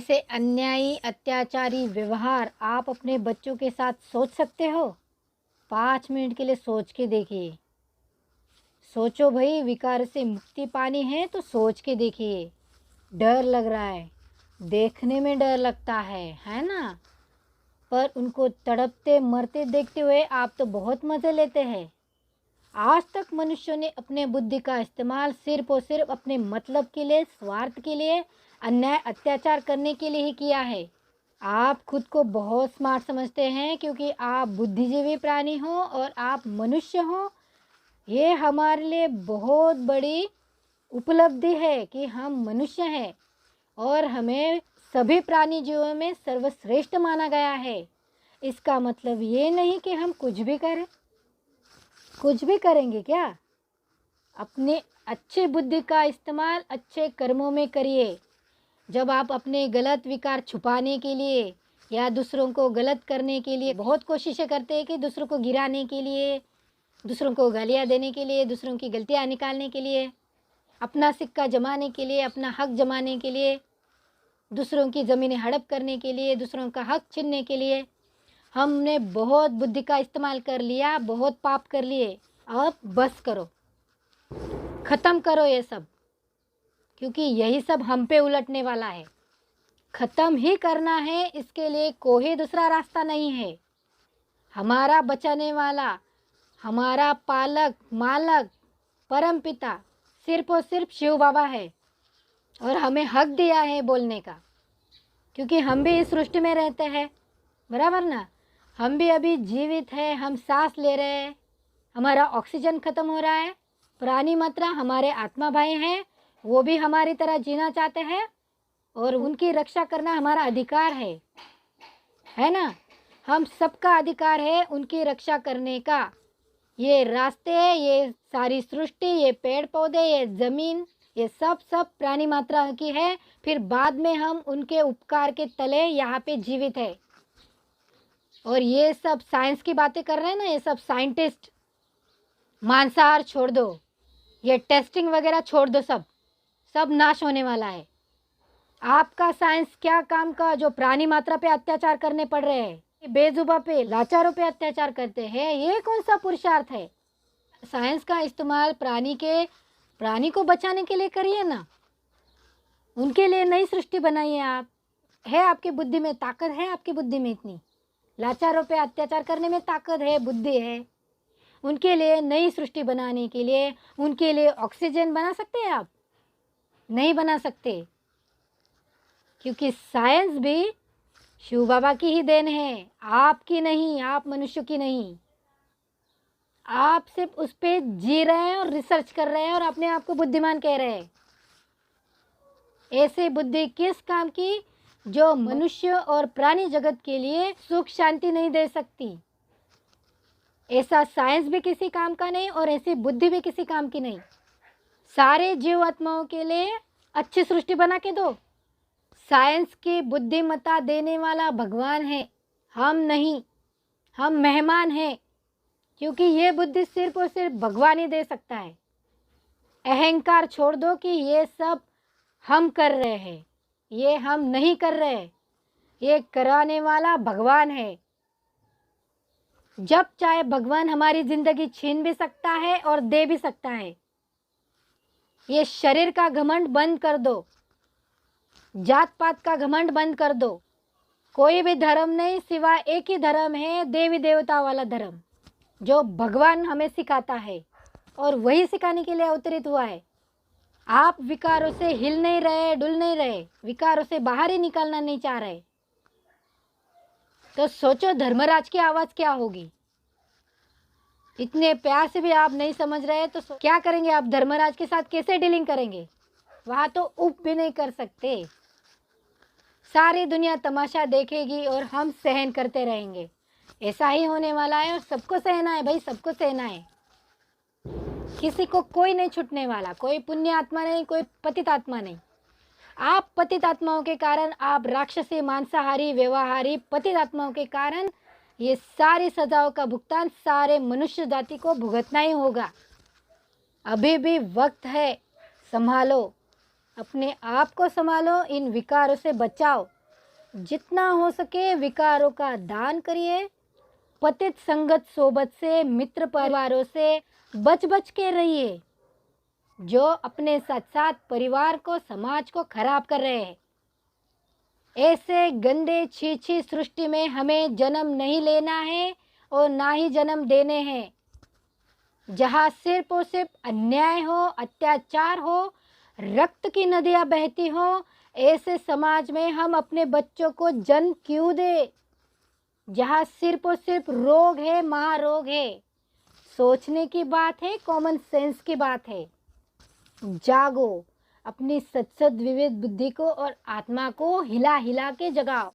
ऐसे अन्यायी अत्याचारी व्यवहार आप अपने बच्चों के साथ सोच सकते हो? 5 मिनट के लिए सोच के देखिए। सोचो भाई, विकार से मुक्ति पानी है तो सोच के देखिए। डर लग रहा है, देखने में डर लगता है ना? पर उनको तड़पते मरते देखते हुए आप तो बहुत मज़े लेते हैं। आज तक मनुष्यों ने अपने बुद्धि का इस्तेमाल सिर्फ और सिर्फ अपने मतलब के लिए, स्वार्थ के लिए, अन्याय अत्याचार करने के लिए ही किया है। आप खुद को बहुत स्मार्ट समझते हैं क्योंकि आप बुद्धिजीवी प्राणी हो और आप मनुष्य हो। ये हमारे लिए बहुत बड़ी उपलब्धि है कि हम मनुष्य हैं और हमें सभी प्राणी जीवों में सर्वश्रेष्ठ माना गया है। इसका मतलब ये नहीं कि हम कुछ भी करें। कुछ भी करेंगे क्या? अपने अच्छे बुद्धि का इस्तेमाल अच्छे कर्मों में करिए। जब आप अपने गलत विकार छुपाने के लिए या दूसरों को गलत करने के लिए बहुत कोशिशें करते हैं कि दूसरों को गिराने के लिए, दूसरों को गालियाँ देने के लिए, दूसरों की गलतियाँ निकालने के लिए, अपना सिक्का जमाने के लिए, अपना हक जमाने के लिए, दूसरों की ज़मीनें हड़प करने के लिए, दूसरों का हक छीनने के लिए हमने बहुत बुद्धि का इस्तेमाल कर लिया, बहुत पाप कर लिए। अब बस करो, ख़त्म करो ये सब, क्योंकि यही सब हम पे उलटने वाला है। ख़त्म ही करना है, इसके लिए कोई दूसरा रास्ता नहीं है। हमारा बचाने वाला, हमारा पालक, मालक, परम पिता सिर्फ और सिर्फ शिव बाबा है और हमें हक दिया है बोलने का, क्योंकि हम भी इस सृष्टि में रहते हैं, बराबर ना? हम भी अभी जीवित है, हम सांस ले रहे हैं, हमारा ऑक्सीजन ख़त्म हो रहा है। प्राणी मात्रा हमारे आत्मा भाई हैं, वो भी हमारी तरह जीना चाहते हैं और उनकी रक्षा करना हमारा अधिकार है ना? हम सबका अधिकार है उनकी रक्षा करने का। ये रास्ते, ये सारी सृष्टि, ये पेड़ पौधे, ये ज़मीन, ये सब प्राणी मात्रा की है। फिर बाद में हम उनके उपकार के तले यहाँ पे जीवित है। और ये सब साइंस की बातें कर रहे हैं ना, ये सब साइंटिस्ट। मांसाहार छोड़ दो, ये टेस्टिंग वगैरह छोड़ दो, सब नाश होने वाला है। आपका साइंस क्या काम का, जो प्राणी मात्रा पे अत्याचार करने पड़ रहे हैं, बेजुबा पे, लाचारों पे अत्याचार करते हैं, ये कौन सा पुरुषार्थ है? साइंस का इस्तेमाल प्राणी को बचाने के लिए करिए ना। उनके लिए नई सृष्टि बनाइए आप। है आपकी बुद्धि में ताकत, है आपकी बुद्धि में इतनी? लाचारों पे अत्याचार करने में ताकत है, बुद्धि है। उनके लिए नई सृष्टि बनाने के लिए, उनके लिए ऑक्सीजन बना सकते हैं आप? नहीं बना सकते, क्योंकि साइंस भी शिव बाबा की ही देन है, आपकी नहीं, आप मनुष्य की नहीं। आप सिर्फ उस पर जी रहे हैं और रिसर्च कर रहे हैं और अपने आप को बुद्धिमान कह रहे हैं। ऐसी बुद्धि किस काम की, जो मनुष्य और प्राणी जगत के लिए सुख शांति नहीं दे सकती। ऐसा साइंस भी किसी काम का नहीं और ऐसी बुद्धि भी किसी काम की नहीं। सारे जीव आत्माओं के लिए अच्छी सृष्टि बना के दो। साइंस की बुद्धिमत्ता देने वाला भगवान है, हम नहीं। हम मेहमान हैं, क्योंकि ये बुद्धि सिर्फ और सिर्फ भगवान ही दे सकता है। अहंकार छोड़ दो कि ये सब हम कर रहे हैं, ये हम नहीं कर रहे, ये कराने वाला भगवान है। जब चाहे भगवान हमारी जिंदगी छीन भी सकता है और दे भी सकता है। ये शरीर का घमंड बंद कर दो, जात पात का घमंड बंद कर दो। कोई भी धर्म नहीं, सिवाय एक ही धर्म है, देवी देवता वाला धर्म, जो भगवान हमें सिखाता है और वही सिखाने के लिए अवतरित हुआ है। आप विकारों से हिल नहीं रहे, डुल नहीं रहे, विकारों से बाहर ही निकलना नहीं चाह रहे, तो सोचो धर्मराज की आवाज़ क्या होगी। इतने प्यार से भी आप नहीं समझ रहे तो क्या करेंगे आप? धर्मराज के साथ कैसे डीलिंग करेंगे? वहाँ तो उप भी नहीं कर सकते। सारी दुनिया तमाशा देखेगी और हम सहन करते रहेंगे। ऐसा ही होने वाला है और सबको सहना है भाई, सबको सहना है। किसी को कोई नहीं छूटने वाला, कोई पुण्य आत्मा नहीं, कोई पतित आत्मा नहीं। आप पतित आत्माओं के कारण, आप राक्षसी, मांसाहारी, व्यवहारी पतित आत्माओं के कारण ये सारी सजाओं का भुगतान सारे मनुष्य जाति को भुगतना ही होगा। अभी भी वक्त है, संभालो, अपने आप को संभालो, इन विकारों से बचाओ। जितना हो सके विकारों का दान करिए। पतित संगत सोबत से, मित्र परिवारों से बच बच के रहिए, जो अपने साथ साथ परिवार को, समाज को खराब कर रहे हैं। ऐसे गंदे छीछी सृष्टि में हमें जन्म नहीं लेना है और ना ही जन्म देने हैं। जहाँ सिर्फ और सिर्फ अन्याय हो, अत्याचार हो, रक्त की नदियाँ बहती हो, ऐसे समाज में हम अपने बच्चों को जन्म क्यों दे? जहाँ सिर्फ और सिर्फ रोग है, महारोग है। सोचने की बात है, कॉमन सेंस की बात है। जागो, अपनी सत्सद विवेक बुद्धि को और आत्मा को हिला हिला के जगाओ।